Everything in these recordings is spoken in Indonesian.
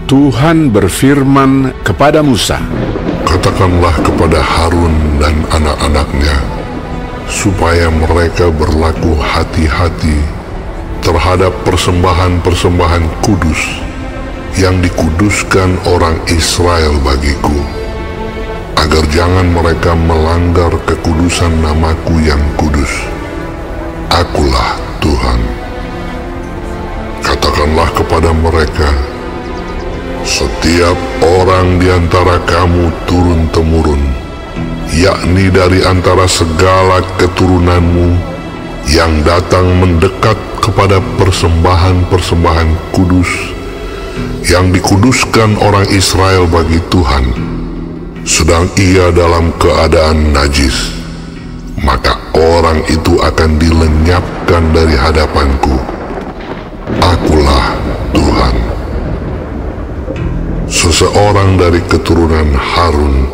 Tuhan berfirman kepada Musa, "Katakanlah kepada Harun dan anak-anaknya, supaya mereka berlaku hati-hati terhadap persembahan-persembahan kudus yang dikuduskan orang Israel bagiku, agar jangan mereka melanggar kekudusan namaku yang kudus. Akulah Tuhan. Katakanlah kepada mereka, setiap orang di antara kamu turun-temurun, yakni dari antara segala keturunanmu yang datang mendekat kepada persembahan-persembahan kudus yang dikuduskan orang Israel bagi Tuhan, sedang ia dalam keadaan najis, maka orang itu akan dilenyapkan dari hadapanku. Akulah Tuhan. Seseorang dari keturunan Harun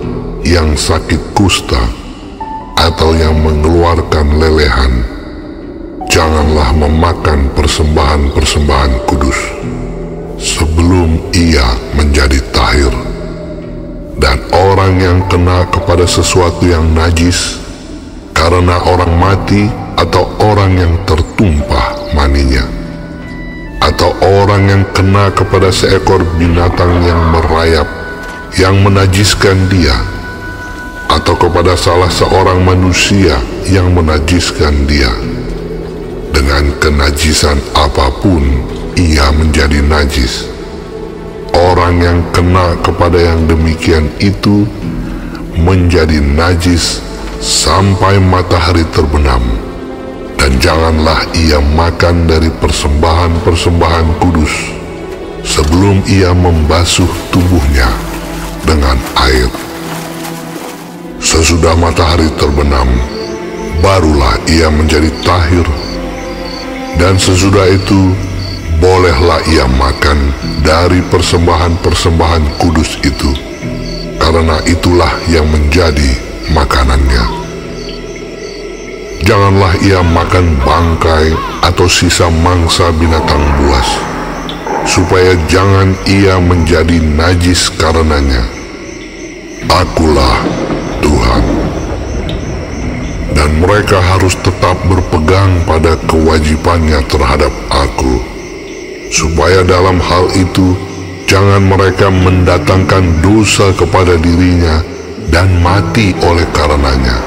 yang sakit kusta atau yang mengeluarkan lelehan, janganlah memakan persembahan-persembahan kudus sebelum ia menjadi tahir. Dan orang yang kena kepada sesuatu yang najis karena orang mati atau orang yang tertumpah maninya, atau orang yang kena kepada seekor binatang yang merayap yang menajiskan dia, atau kepada salah seorang manusia yang menajiskan dia, dengan kenajisan apapun ia menjadi najis. Orang yang kena kepada yang demikian itu menjadi najis sampai matahari terbenam, dan janganlah ia makan dari persembahan-persembahan kudus sebelum ia membasuh tubuhnya dengan air. Sesudah matahari terbenam, barulah ia menjadi tahir, dan sesudah itu bolehlah ia makan dari persembahan-persembahan kudus itu, karena itulah yang menjadi makanannya. Janganlah ia makan bangkai atau sisa mangsa binatang buas, supaya jangan ia menjadi najis karenanya. Akulah Tuhan. Dan mereka harus tetap berpegang pada kewajibannya terhadap Aku, supaya dalam hal itu jangan mereka mendatangkan dosa kepada dirinya dan mati oleh karenanya,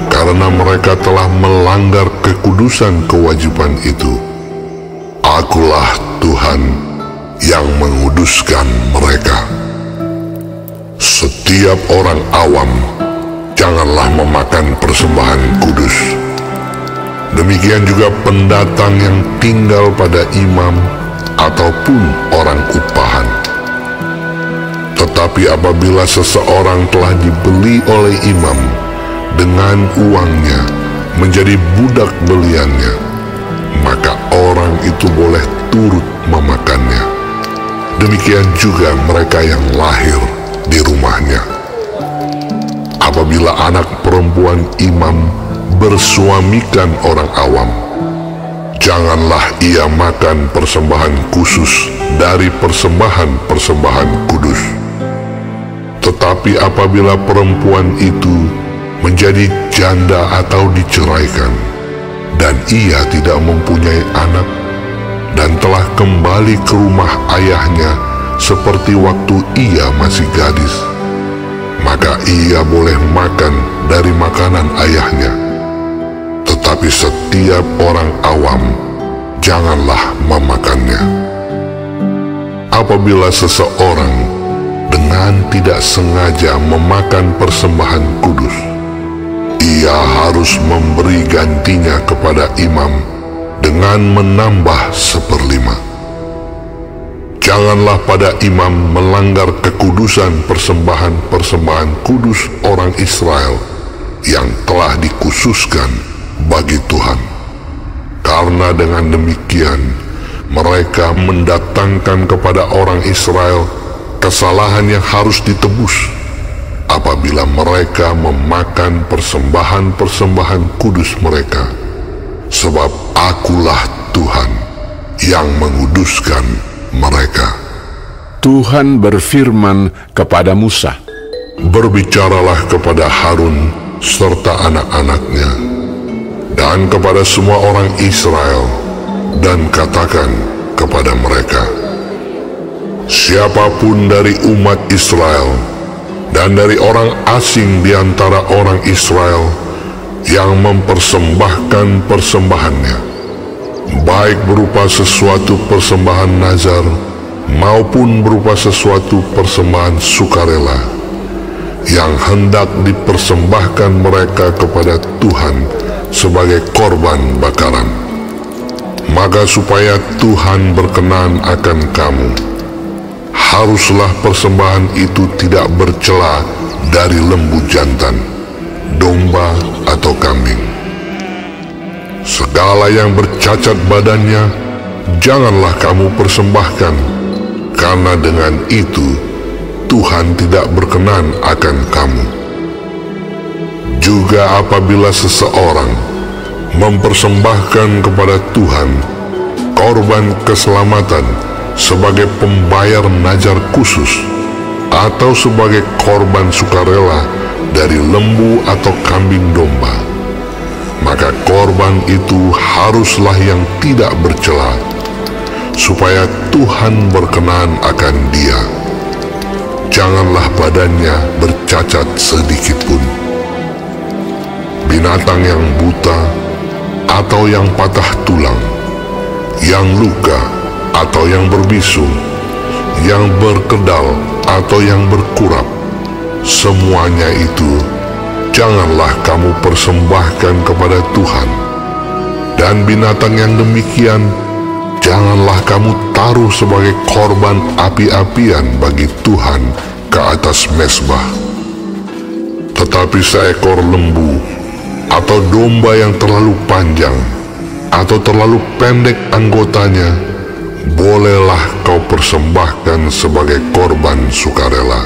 karena mereka telah melanggar kekudusan kewajiban itu. Akulah Tuhan yang menguduskan mereka. Setiap orang awam janganlah memakan persembahan kudus. Demikian juga pendatang yang tinggal pada imam ataupun orang upahan. Tetapi apabila seseorang telah dibeli oleh imam dengan uangnya menjadi budak beliannya, maka orang itu boleh turut memakannya. Demikian juga mereka yang lahir di rumahnya. Apabila anak perempuan imam bersuamikan orang awam, janganlah ia makan persembahan khusus dari persembahan-persembahan kudus. Tetapi apabila perempuan itu menjadi janda atau diceraikan, dan ia tidak mempunyai anak, dan telah kembali ke rumah ayahnya seperti waktu ia masih gadis, maka ia boleh makan dari makanan ayahnya. Tetapi setiap orang awam janganlah memakannya. Apabila seseorang dengan tidak sengaja memakan persembahan kudus, ia harus memberi gantinya kepada imam dengan menambah 1/5. Janganlah pada imam melanggar kekudusan persembahan-persembahan kudus orang Israel yang telah dikhususkan bagi Tuhan, karena dengan demikian mereka mendatangkan kepada orang Israel kesalahan yang harus ditebus apabila mereka memakan persembahan-persembahan kudus mereka, sebab Akulah Tuhan yang menguduskan mereka. Tuhan berfirman kepada Musa, "Berbicaralah kepada Harun serta anak-anaknya, dan kepada semua orang Israel, dan katakan kepada mereka, siapapun dari umat Israel dan dari orang asing di antara orang Israel yang mempersembahkan persembahannya, baik berupa sesuatu persembahan nazar maupun berupa sesuatu persembahan sukarela yang hendak dipersembahkan mereka kepada Tuhan sebagai korban bakaran, maka supaya Tuhan berkenan akan kamu, haruslah persembahan itu tidak bercela dari lembu jantan, domba atau kambing. Segala yang bercacat badannya janganlah kamu persembahkan, karena dengan itu Tuhan tidak berkenan akan kamu. Juga apabila seseorang mempersembahkan kepada Tuhan korban keselamatan sebagai pembayar nazar khusus atau sebagai korban sukarela dari lembu atau kambing domba, maka korban itu haruslah yang tidak bercela, supaya Tuhan berkenan akan dia. Janganlah badannya bercacat sedikit pun. Binatang yang buta atau yang patah tulang, yang luka atau yang berbisu, yang berkedal atau yang berkurap, semuanya itu janganlah kamu persembahkan kepada Tuhan. Dan binatang yang demikian janganlah kamu taruh sebagai korban api-apian bagi Tuhan ke atas mezbah. Tetapi seekor lembu atau domba yang terlalu panjang atau terlalu pendek anggotanya, bolehlah kau persembahkan sebagai korban sukarela.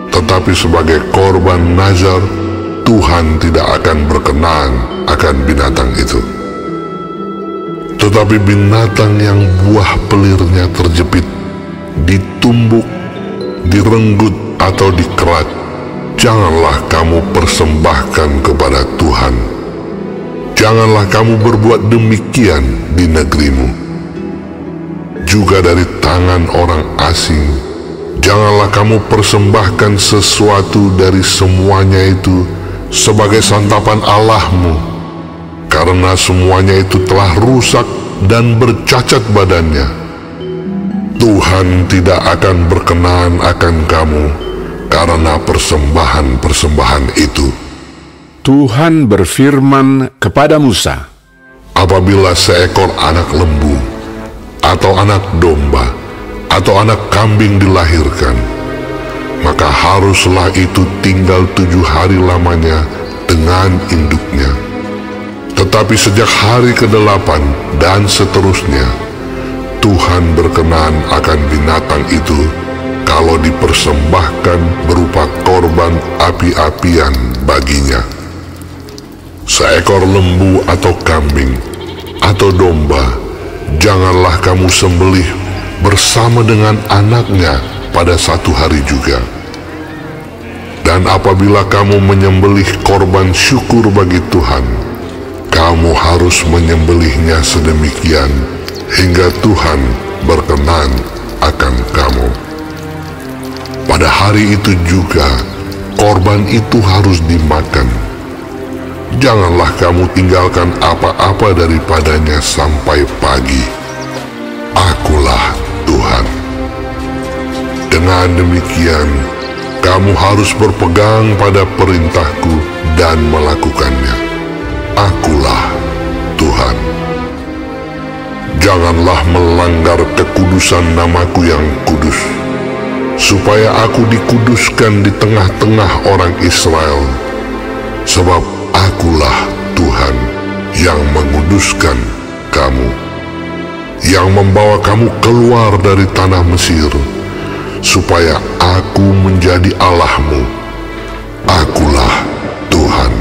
Tetapi sebagai korban nazar, Tuhan tidak akan berkenan akan binatang itu. Tetapi binatang yang buah pelirnya terjepit, ditumbuk, direnggut atau dikerat, janganlah kamu persembahkan kepada Tuhan. Janganlah kamu berbuat demikian di negerimu. Juga dari tangan orang asing, janganlah kamu persembahkan sesuatu dari semuanya itu sebagai santapan Allahmu, karena semuanya itu telah rusak dan bercacat badannya. Tuhan tidak akan berkenan akan kamu karena persembahan-persembahan itu. Tuhan berfirman kepada Musa, Apabila seekor anak lembu atau anak domba atau anak kambing dilahirkan, maka haruslah itu tinggal 7 hari lamanya dengan induknya. Tetapi sejak hari ke-8 dan seterusnya, Tuhan berkenan akan binatang itu kalau dipersembahkan berupa korban api-apian baginya. Seekor lembu atau kambing atau domba janganlah kamu sembelih bersama dengan anaknya pada 1 hari juga. Dan apabila kamu menyembelih korban syukur bagi Tuhan, kamu harus menyembelihnya sedemikian hingga Tuhan berkenan akan kamu. Pada hari itu juga korban itu harus dimakan. Janganlah kamu tinggalkan apa-apa daripadanya sampai pagi. Akulah Tuhan. Dengan demikian, kamu harus berpegang pada perintahku dan melakukannya. Akulah Tuhan. Janganlah melanggar kekudusan namaku yang kudus, supaya aku dikuduskan di tengah-tengah orang Israel. Sebab akulah Tuhan yang menguduskan kamu, yang membawa kamu keluar dari tanah Mesir, supaya aku menjadi Allahmu. Akulah Tuhan.